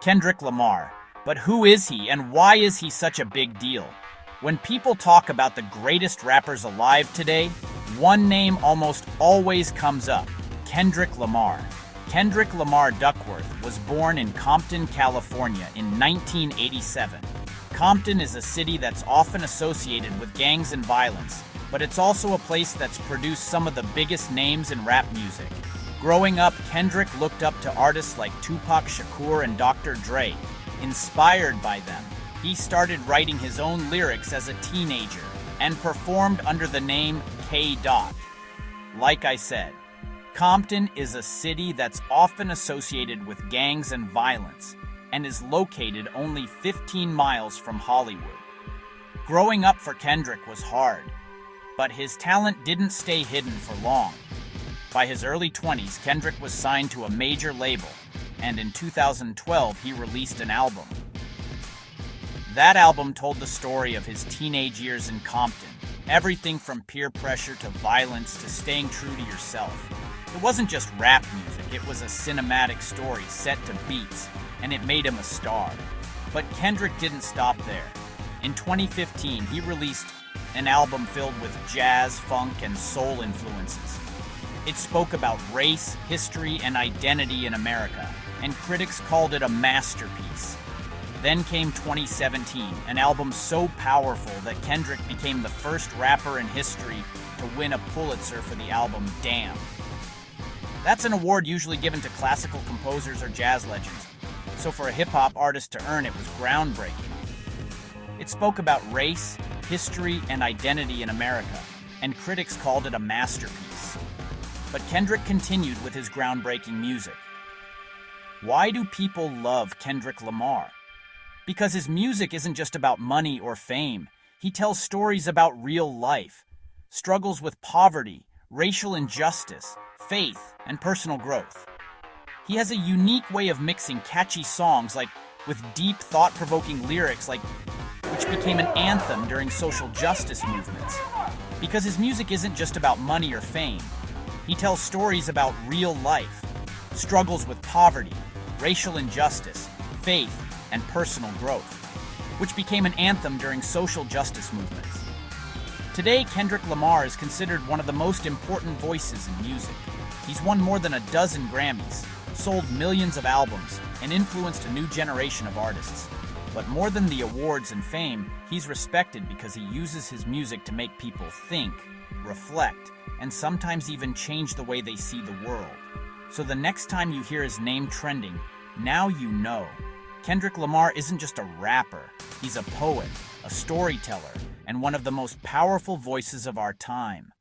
Kendrick Lamar. But who is he and why is he such a big deal? When people talk about the greatest rappers alive today, one name almost always comes up: Kendrick Lamar. Kendrick Lamar Duckworth was born in Compton, California in 1987. Compton is a city that's often associated with gangs and violence, but it's also a place that's produced some of the biggest names in rap music. Growing up, Kendrick looked up to artists like Tupac Shakur and Dr. Dre. Inspired by them, he started writing his own lyrics as a teenager and performed under the name K. Dot. Like I said, Compton is a city that's often associated with gangs and violence and is located only 15 miles from Hollywood. Growing up for Kendrick was hard, but his talent didn't stay hidden for long. By his early 20s, Kendrick was signed to a major label, and in 2012 he released an album. That album told the story of his teenage years in Compton, everything from peer pressure to violence to staying true to yourself. It wasn't just rap music, it was a cinematic story set to beats, and it made him a star. But Kendrick didn't stop there. In 2015, he released an album filled with jazz, funk, and soul influences. It spoke about race, history, and identity in America, and critics called it a masterpiece. Then came 2017, an album so powerful that Kendrick became the first rapper in history to win a Pulitzer for the album Damn. That's an award usually given to classical composers or jazz legends, so for a hip-hop artist to earn it was groundbreaking. It spoke about race, history, and identity in America, and critics called it a masterpiece. But Kendrick continued with his groundbreaking music. Why do people love Kendrick Lamar? Because his music isn't just about money or fame. He tells stories about real life, struggles with poverty, racial injustice, faith, and personal growth. He has a unique way of mixing catchy songs with deep, thought-provoking lyrics which became an anthem during social justice movements. Because his music isn't just about money or fame. He tells stories about real life, struggles with poverty, racial injustice, faith, and personal growth, which became an anthem during social justice movements. Today, Kendrick Lamar is considered one of the most important voices in music. He's won more than a dozen Grammys, sold millions of albums, and influenced a new generation of artists. But more than the awards and fame, he's respected because he uses his music to make people think, reflect, and sometimes even change the way they see the world. So the next time you hear his name trending, now you know. Kendrick Lamar isn't just a rapper. He's a poet, a storyteller, and one of the most powerful voices of our time.